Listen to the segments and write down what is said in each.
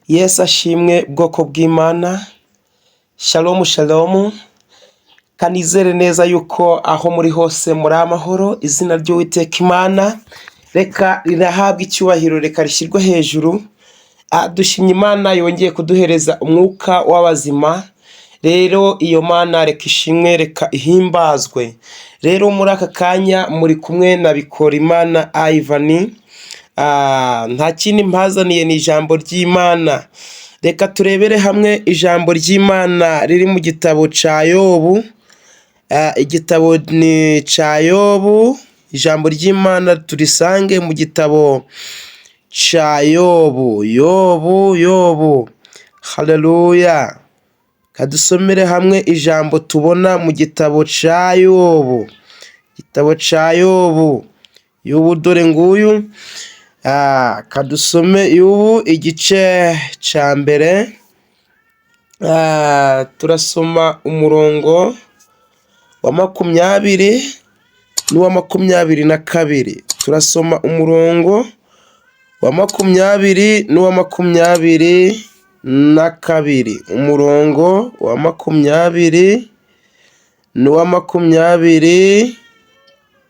Yesu ashimwe bwoko bw'Imana. Shalom shalom. Kanizere neza yuko aho muri hose muri amahoro. Izina ry'Uwiteka Imana reka rirahabwa icyubahiro, reka rishyirwe hejuru. Dushimye Imana yongeye kuduhereza umwuka w'abazima. Rero iyo Mana reka ishimwe, reka ihimbazwe. Rero muri aka kanya muri kumwe na Bikorimana Ivan. Nta kindi mpazaniye ni ijambo ry'Imana. Reka turebere hamwe ijambo ry'Imana riri mu gitabo cya Yobu. Igitabo ni cya Yobu. Ijambo ry'Imana turisange mu gitabo cya Yobu. Yobu. Haleluya. Kadusomere hamwe ijambo tubona mu gitabo cya Yobu. Igitabo cya Yobu. Yobu dore nguyu. Kadusome Yobu igice cya mbere. Turasoma umurongo wa 20 n'uwa 22. Turasoma umurongo wa 20 n'uwa 22. Umurongo wa 20 n'uwa 22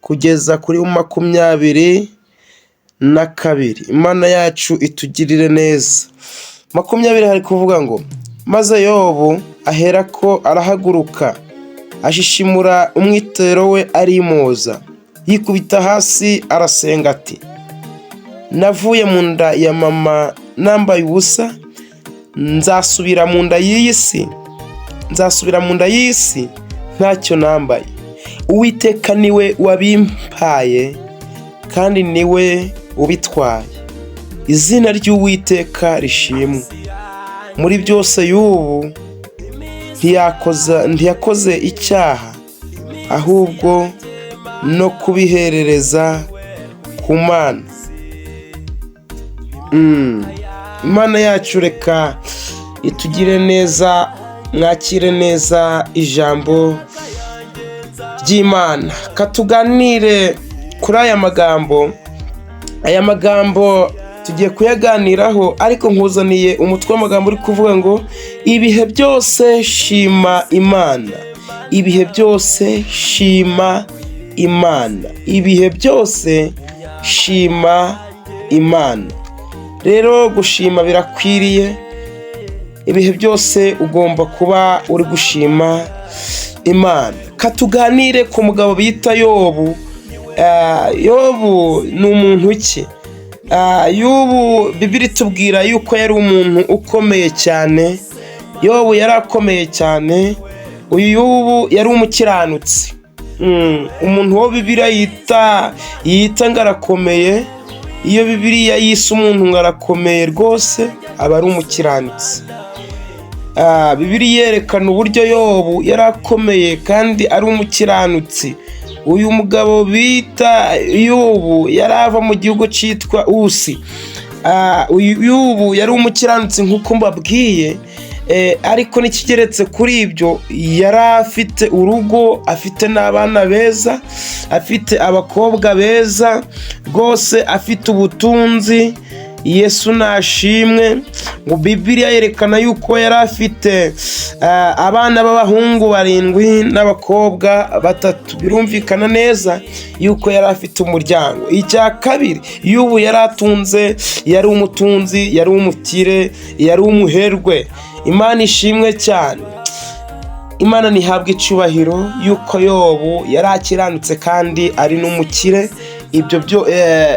kugeza kuri 22. Imana yacu itugirire neza. 20 hari kuvuga ngo, maze Yobu aherako arahaguruka, ashishimura umwitero we arimoza, yikubita hasi arasenga ati, navuye mu nda ya mama nambaye ubusa, nzasubira mu nda y'iyi si ntacyo nambaye. Uwiteka niwe wabimpaye kandi niwe ubitwaye. Izina ry'Uwiteka rishimwe. Muri byose Yobu ntiyakoze icyaha, ahubwo no kubiherereza ku Mana. Imana yacu reka itugire neza. Mwakire neza ijambo ry'Imana. Katuganire kuri aya magambo tugiye kuyaganiraho, ariko nkuzaniye umutwe w'amagambo uri kuvuga ngo, ibihe byose shima Imana. Ibihe byose shima Imana. Ibihe byose shima Imana. Rero gushima birakwiriye. Ibihe byose ugomba kuba uri gushima Imana. Katuganire ku mugabo bita Yobu. Yobu ni umuntu ki? Yobu Bibiliya itubwira yuko yari umuntu ukomeye cyane. Yobu yari akomeye cyane. Uyu Yobu yari umukiranutsi. Umuntu wo Bibiliya yita ngo arakomeye. Iyo Bibiliya yise umuntu ngo arakomeye rwose, aba ari umukiranutsi. Bibiliya yerekana uburyo Yobu yari akomeye kandi ari umukiranutsi. Uyu mugabo bita Yobu yari ava mu gihugu cyitwa Usi. Uyu Yobu yari umukiranutsi nk'uko mbabwiye, ariko n'ikigeretse kuri ibyo, yari afite urugo, afite n'abana beza, afite abakobwa beza, rwose afite ubutunzi. Yesu nashimwe. Ngo Bibiliya yerekana yuko yari afite abana b'abahungu 7 n'abakobwa 3. Birumvikana neza yuko yari afite umuryango. Icya kabiri, Yobu yari atunze, yari umutunzi, yari umukire, yari umuherwe. Imana ishimwe cyane. Imana ntihabwe icyubahiro yuko Yobu yari akiranutse kandi ari n'umukire.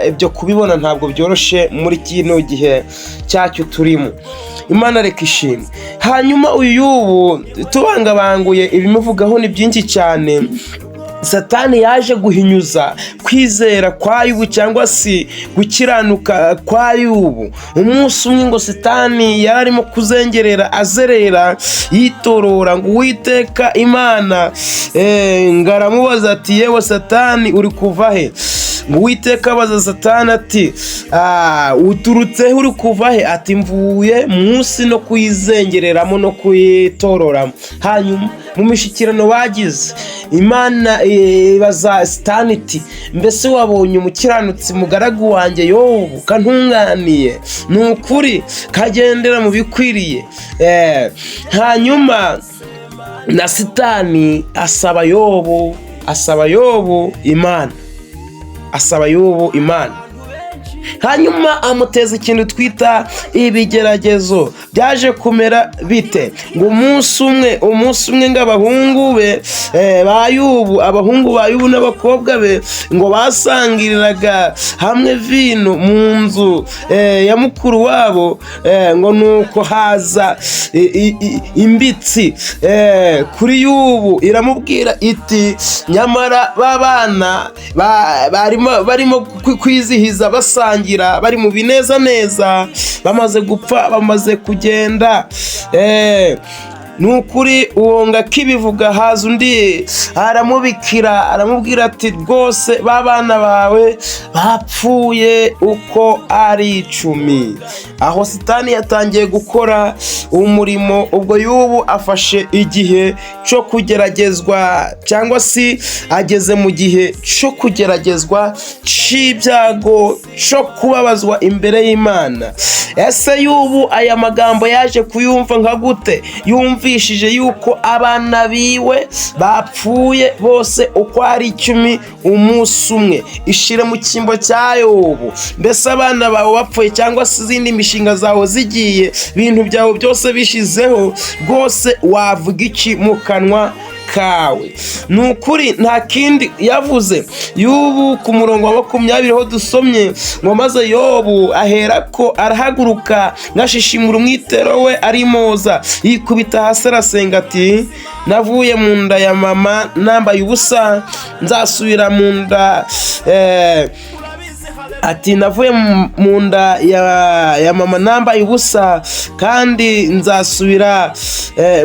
Ibyo kubibona ntabwo byoroshye muri kino gihe cyacyo turimo. Imana reka ishimwe. Hanyuma uyu Yobu tubangabanguye ibimuvugaho ni byinshi cyane. Satani yaje guhinyuza kwizera kwa Yobu, cyangwa se gukiranuka kwa Yobu. Umunsi umwe ngo Satani yari arimo kuzengerera, azerera, yitorora ngo Uwiteka Imana ngaramubaza ati, yewe Satani uri kuva he? Uwiteka abaza Satani ati, uturutse uri kuva he? Ati, mvuye munsi no kuyizengereramo no kuyitororamo. Hanyuma mu mishyikirano bagize, Imana ibaza Satani iti mbese wabonye umukiranutsi mugaragu wanjye Yobu kantunganiye, ni ukuri kagendera mu bikwiriye. Hanyuma na Satani asaba Yobu Imana, hanyuma amuteza ikintu twita ibigeragezo. Byaje kumera bite? Ngo umunsi umwe ngo abahungu ba Yobu n'abakobwa be ngo basangiriraga hamwe vino mu nzu ya mukuru wabo, ngo nuko haza imbitsi kuri Yobu iramubwira iti nyamara babana barimo kwizihiza basangira, bari mu binezaneza, bamaze gupfa, bamaze kugenda. Nukuri uwo ngakibivuga haza undi aramubwira ati rwose babana bawe bapfuye uko ari 10. Aho Satani yatangiye gukora umurimo. Ubwo Yobu afashe igihe cyo kugeragezwa, cyangwa se ageze mu gihe cyo kugeragezwa cy'ibyago, cyo kubabazwa imbere y'Imana. Ese Yobu aya magambo yaje kuyumva nka gute? Yumvishije yuko abana biwe bapfuye bose uko ari 10 umunsi umwe. Ishire mu cyimbo cya Yobu. Mbese abana bawe bapfuye, cyangwa se izindi mishinga zawe zigiye, ibintu byawe byose bishizeho, rwose wavuga iki mu kanwa kawe? Ni ukuri nta kindi yavuze. Yobu ku murongo wa 20 ho dusomye ngo maze Yobu aherako arahaguruka ngashishimura umwitero we arimoza, yikubita hasi arasenga ati navuye mu nda ya mama nambaye ubusa, nzasubira mu nda ati navuye mu nda ya mama nambaye ubusa, kandi nzasubira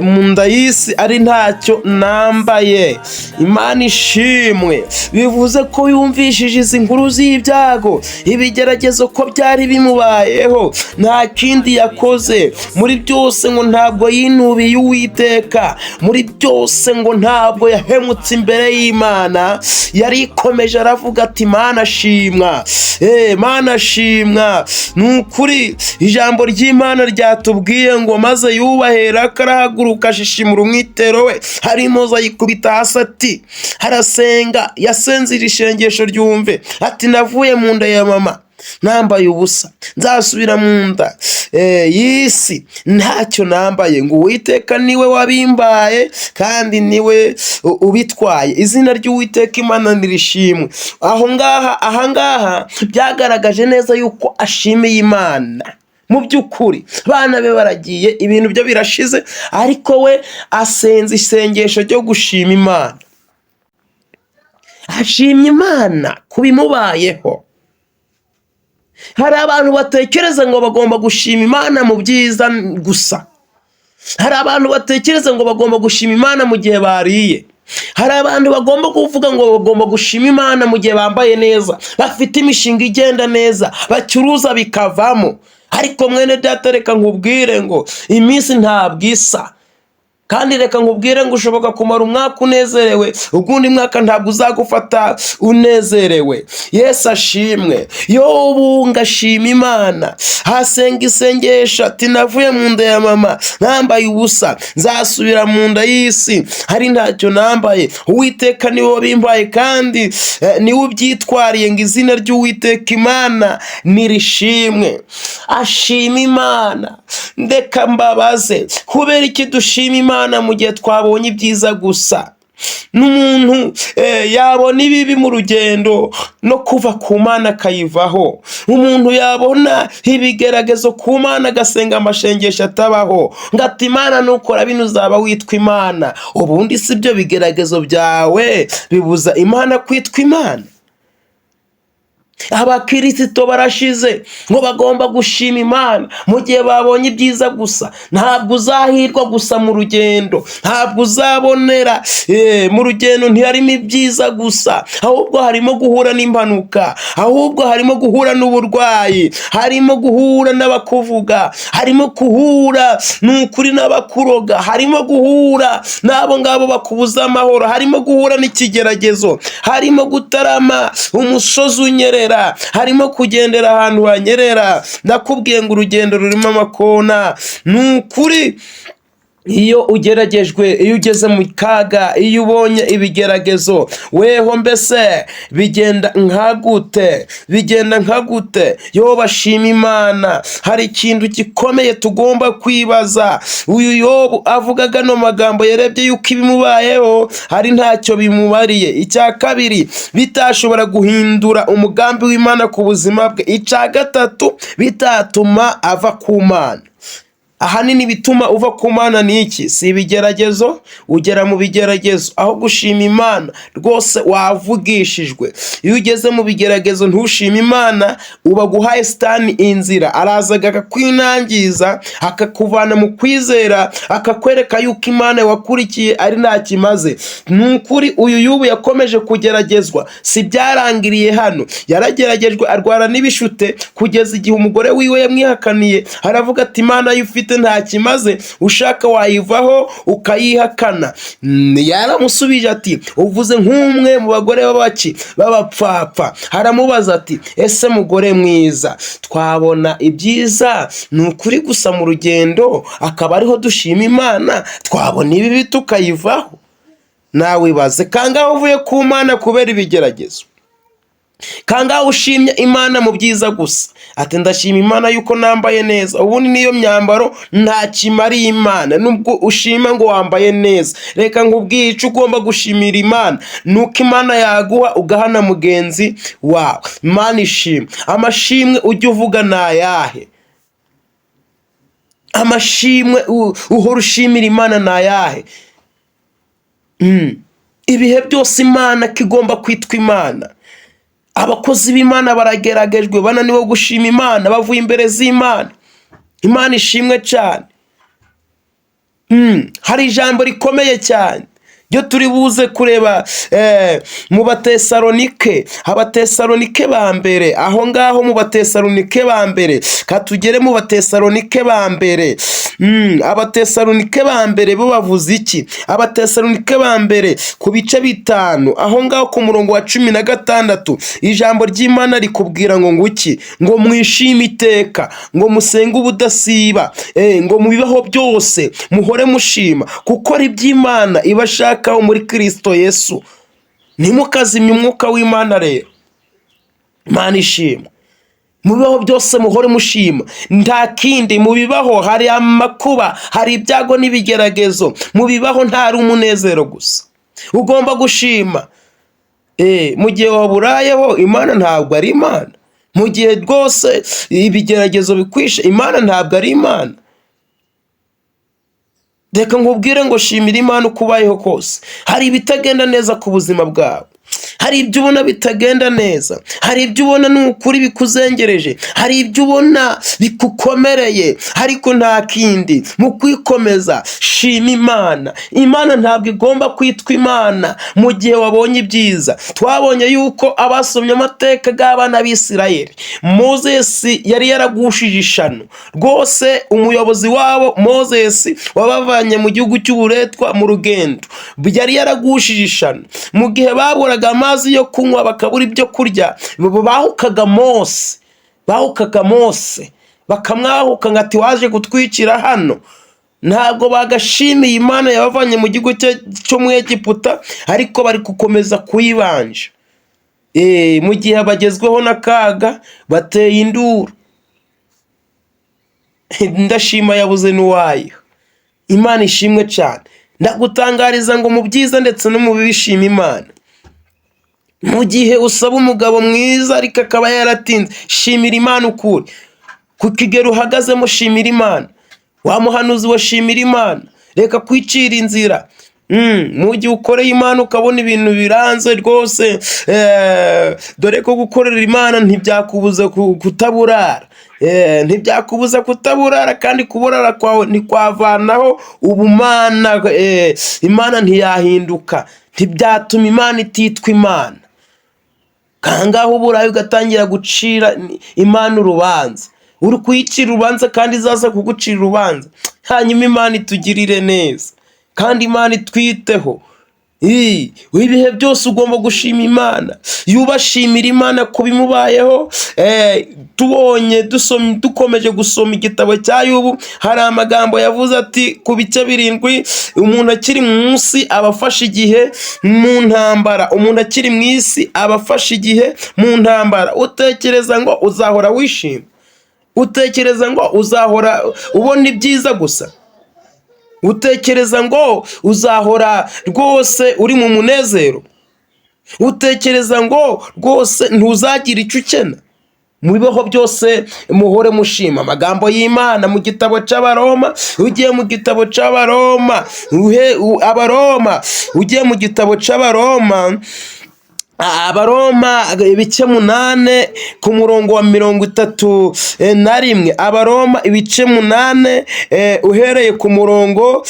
mu nda y'isi ari ntacyo nambaye. Imana ishimwe. Bivuze ko yumvishije izi nkuru z'ibyago, ibigeragezo ko byari bimubayeho, nta kindi yakoze. Muri byose ngo ntabwo yinubiye Uwiteka, muri byose ngo ntabwo yahemutse imbere y'Imana, yarikomeje aravuga ati Mana shimwa, Mana shimwa. Ni ukuri ijambo ry'Imana ryatubwiye ngo maze yubahera karahaguruka ashishimura umwitero we harimoza, yikubita hasi ati harasenga, yasenzira ishengesho ryumve ati navuye mu nda ya mama nambaye ubusa, nzasubira mu nda y'isi ntacyo nambaye, ngo Uwiteka niwe wabimbaye kandi niwe ubitwaye. Izina ry'Uwiteka Imana nirishimwe. Ahangaha byagaragaje neza yuko ashimiye Imana. Mu by'ukuri bana be baragiye, ibintu byo birashize, ariko we asenze isengesho ryo gushima Imana. Ashimye Imana kubimubayeho. Hari abantu batekereza ngo bagomba gushima Imana mu byiza gusa. Hari abantu batekereza ngo bagomba gushima Imana mu gihe bariye. Hari abantu bagomba kuvuga ngo bagomba gushima Imana mu gihe bambaye neza, bafite imishinga igenda neza, bacuruza bikavamo. Ariko mwene data reka nkubwire ngo iminsi ntabwo isa, kandi reka nkubwire ngo ushobora kumara umwaka unezerewe, ugundi mwaka ntabwo uzagufata unezerewe. Yesu ashimwe. Yobu ngashima Imana, hasenga isengesho ati navuye mu nda ya mama nambaye ubusa, nzasubira mu nda y'isi hari ntacyo nambaye. Uwiteka niwe wabimbaye kandi niwe ubyitwariye, ngo izina ry'Uwiteka Imana nirishimwe. Ashima Imana. Ndeka mbabaze, kubera iki dushima Imana mu gihe twabonye ibyiza gusa? N'umuntu yabona ibibi mu rugendo no kuva ku Mana akayivaho. Umuntu yabona ibigeragezo ku Mana agasenga amashengesho atabaho, ngati Imana nukora bino uzaba witwa Imana. Ubundi si byo bigeragezo byawe bibuza Imana kwitwa Imana? abakirisito barashize ngo bagomba gushima Imana mu gihe babonye ibyiza gusa. Ntabwo uzahirwa gusa mu rugendo, ntabwo uzabonera mu rugendo ntiharimo ibyiza gusa, ahubwo harimo guhura n'impanuka, ahubwo harimo guhura n'uburwayi, harimo guhura n'abakuvuga, harimo guhura n'ukuri n'abakuroga, harimo guhura n'abo ngabo bakubuza amahoro, harimo guhura n'ikigeragezo, harimo gutarama umusozi unyerera, harimo kugendera ahantu hanyerera. Ndakubwiye ngo urugendo rurimo amakona. Ni ukuri iyo ugeragejwe, iyo ugeze mu kaga, iyo ubonye ibigeragezo, weho mbese bigenda nkagute? Bigenda nkagute? Yo bashima Imana. Hari ikintu gikomeye tugomba kwibaza. Uyu Yobu avugaga no magambo yarebye yuko ibimubayeho hari ntacyo bimubariye. Icya kabiri, bitashobora guhindura umugambi w'Imana ku buzima bwe. Icya gatatu, bitatuma ava ku Mana. Ahanini bituma uva ku Mana ni iki? Si ibigeragezo. Ugera mu bigeragezo aho gushima Imana rwose wavugishijwe. Iyo ugeze mu bigeragezo ntushima Imana, uba guhaye Satani inzira. Arazaga akakwinangiza, akakuvana mu kwizera, akakwereka yuko Imana wakurikiye ari nta kimaze. Ni ukuri uyu Yobu yakomeje kugeragezwa, si byarangiriye hano. Yarageragejwe arwara n'ibishute kugeza igihe umugore wiwe yamwihakaniye. Aravuga ati Imana y'ufite nta kimaze, ushaka wayivaho ukayihakana. Yaramusubije ati uvuze nk'umwe mu bagore b'abaki b'abapfapfa. Haramubaza ati ese mugore mwiza, twabona ibyiza ni ukuri gusa mu rugendo akaba ariho dushima Imana, twabona ibibi tukayivaho? Nawe ibaze, kangahe uvuye ku Mana kubera ibigeragezo? Kangahe ushimye Imana mu byiza gusa? Ati ndashima Imana yuko nambaye neza. Ubundi niyo myambaro nta kimariye Imana, nubwo ushima ngo wambaye neza. Reka nkubwire icyo ugomba gushimira Imana, nuko Imana yaguha ugahana mugenzi wawe. Imana ishimwe. Amashimwe ujya uvuga ni ayahe? Amashimwe uhora ushimira Imana ni ayahe? Ibihe byose Imana kigomba kwitwa Imana. Abakozi b'Imana barageragejwe, bananiwe gushima Imana, bavuye imbere z'Imana. Imana ishimwe cyane. Hari ijambo rikomeye cyane ryo turi buze kureba mu Batesalonike. Abatesalonike ba mbere, aho ngaho mu Batesalonike ba mbere, katugere mu Batesalonike ba mbere. Abatesalonike ba mbere bo bavuze iki? Abatesalonike ba mbere ku bice 5, aho ngaho ku murongo wa 16, ijambo ry'Imana rikubwira ngo nguki? Ngo mwishime iteka, ngo musenge ubudasiba, ngo mubibaho byose muhore mushima, kuko ari iby'Imana ibashakaho muri Kristo Yesu. Ntimukazimye umwuka w'Imana rero. Imana ishimwe. Mubibaho byose muhore mushima. Nta kindi, mubibaho hari amakuba, hari ibyago n'ibigeragezo. Mubibaho ntari umunezero gusa. Ugomba gushima. Mu gihe waburayeho, Imana ntabwo ari Imana. Mu gihe rwose ibigeragezo bikwishe, Imana ntabwo ari Imana. Reka nkubwire ngo shimira Imana uko ubayeho kose. Hari ibitagenda neza ku buzima bwawe, hari ibyo ubona bitagenda neza, hari ibyo ubona ni ukuri bikuzengereje, hari ibyo ubona bikukomereye, ariko nta kindi, mu kwikomeza shima Imana. Imana ntabwo igomba kwitwa Imana mu gihe wabonye ibyiza. Twabonye yuko abasomye amateka y'abana b'Isirayeli, Moses yari yaragushije ishano rwose. Umuyobozi wabo Moses wabavanye mu gihugu cy'uburetwa mu rugendo, yari yaragushije ishano. Mu gihe baburaga amazi yo kunywa, bakabura ibyo kurya, bahukaga Mose, bakamwahuka ngo ati waje gutwikira hano. Ntabwo bagashimiye Imana yabavanye mu gihugu cyo mu Egiputa, ariko bari gukomeza kuyibanja. Mu gihe bagezweho n'akaga bateye induru. Ndashima yabuze n'uwayo. Imana ishimwe cyane. Ndagutangariza ngo mu byiza ndetse no mu bibi shima Imana. Mu gihe usaba umugabo mwiza ariko akaba yaratinze, shimira Imana ukuri. Ku kigero uhagazemo shimira Imana. Wa muhanuzi we shimira Imana. Reka kwicira inzira. mu gihe ukoreye Imana ukabona ibintu biranze rwose, dore ko gukorera Imana ntibyakubuza kutaburara. Ntibyakubuza kutaburara, kandi kuburara kwawe ntikwavanaho ubumana. Imana ntiyahinduka, ntibyatuma Imana ititwa Imana. Kangaho uburayi ugatangira gucira Imana urubanza, uri kuyicira urubanza kandi izaza kugucira urubanza. Hanyuma Imana itugirire neza kandi Imana itwiteho. Ibihe byose ugomba gushima Imana. Yubashimira Imana ku bimubayeho. Dukomeje gusoma igitabo cya Yobu, hari amagambo yavuze ati ku bice 7 umuntu akiri mu isi aba afashe igihe mu ntambara. Umuntu akiri mu isi aba afashe igihe mu ntambara. Utekereza ngo uzahora wishima? Utekereza ngo uzahora ubona ibyiza gusa? Utekereza ngo uzahora rwose uri mu munezero? Utekereza ngo rwose ntuzagira icyo ukena? Mu bibaho byose muhore mushima amagambo y'Imana mu gitabo cy'Abaroma. Ugiye mu gitabo cy'Abaroma, ugiye mu gitabo cy'Abaroma, Abaroma ibice 8 ku murongo wa 31. Abaroma ibice 8 uhereye ku murongo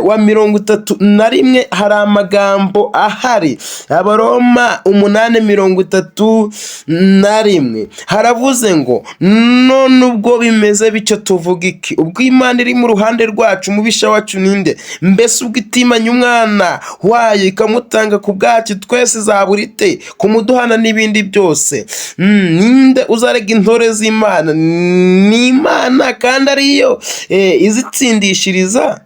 wa 31 hari amagambo ahari. Abaroma 8:31 haravuze ngo, none ubwo bimeze bityo tuvuga iki? Ubwo Imana iri mu ruhande rwacu, umubisha wacu ninde? Mbese ubwo itimanya umwana wayo ikamutanga ku bwacu twese zaburite kumuduhana n'ibindi byose? Ninde uzarega intore z'Imana? Ni Imana kandi ariyo izitsindishiriza.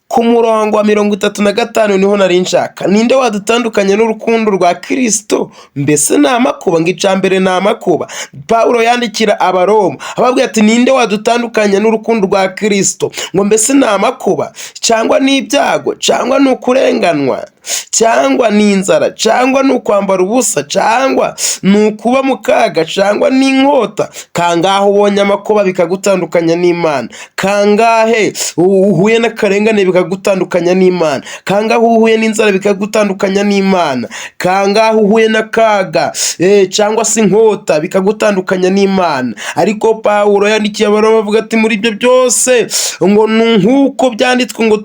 Ku murongo wa 35 niho nari nshaka. Ninde wadutandukanya n'urukundo rwa Kristo? Mbese ni amakuba? Ngo icambere ni amakuba. Pawulo yandikira Abaroma ababwira ati ninde wadutandukanya n'urukundo rwa Kristo? Ngo mbese ni amakuba, cyangwa ni ibyago, cyangwa ni ukurenganwa, cyangwa ni inzara, cyangwa ni ukwambara ubusa, cyangwa ni ukuba mu kaga, cyangwa ni inkota? Kangahe ubonye amakuba bikagutandukanya n'Imana? Kangahe uhuye n'akarengane bikagutandukanya n'Imana? Kangahe uhuye n'inzara bikagutandukanya n'Imana? Kangahe uhuye n'akaga cyangwa se inkota bikagutandukanya n'Imana? Ariko Pawulo yandikiye Abaroma avuga ati muri ibyo byose ngo nk'uko byanditswe ngo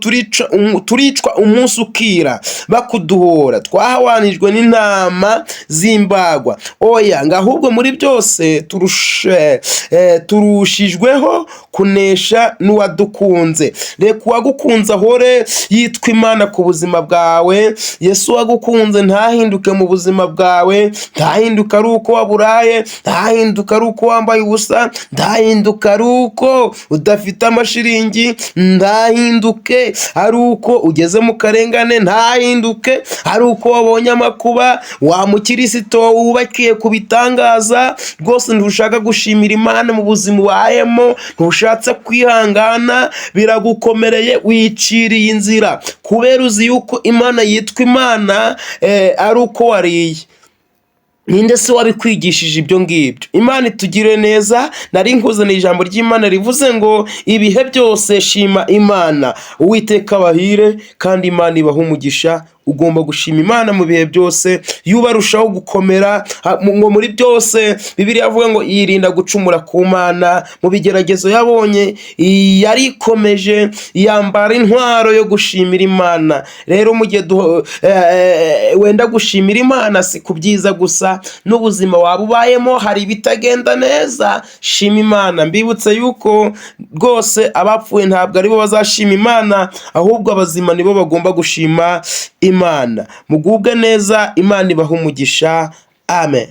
turicwa umunsi ukira bakuduhora, twahawanijwe n'intama z'imbagwa. Oya, ngo ahubwo muri byose turushijweho kunesha n'uwadukunze. Reka uwagukunze ahore yitwa Imana ku buzima bwawe. Yesu wagukunze ntahinduke mu buzima bwawe, ntahinduka ari uko waburaye, ntahinduka ari uko wambaye ubusa, ntahinduka ari uko udafite amashiringi, ntahinduke ari uko ugeze mu karengane, ntahinduke ari uko wabonye amakuba. Wa mukristo wubakiye ku bitangaza rwose, ntushaka gushimira Imana mu buzima ubayemo, ntushatse kwihangana, biragukomereye, wiciriye inzira kubera uzi yuko Imana yitwa Imana ari uko wariye. Ninde se wabikwigishije ibyo ngibyo? Imana itugire neza. Nari nkuzaniye ijambo ry'Imana rivuze ngo ibihe byose shima Imana. Uwiteka bahire kandi Imana ibaha umugisha. Ugomba gushima Imana mu bihe byose, yubarushaho gukomera ngo muri byose. Bibiliya avuga ngo yirinda gucumura ku Mana. Mu bigeragezo yabonye yarikomeje, yambara intwaro yo gushimira Imana. Rero mu gihe wenda gushimira Imana si ku byiza gusa, n'ubuzima waba ubayemo hari ibitagenda neza, shima Imana. Mbibutse yuko rwose abapfuye ntabwo aribo bazashima Imana, ahubwo abazima nibo bagomba gushima Imana. Mugubwe neza, Imana ibaha umugisha. Amen.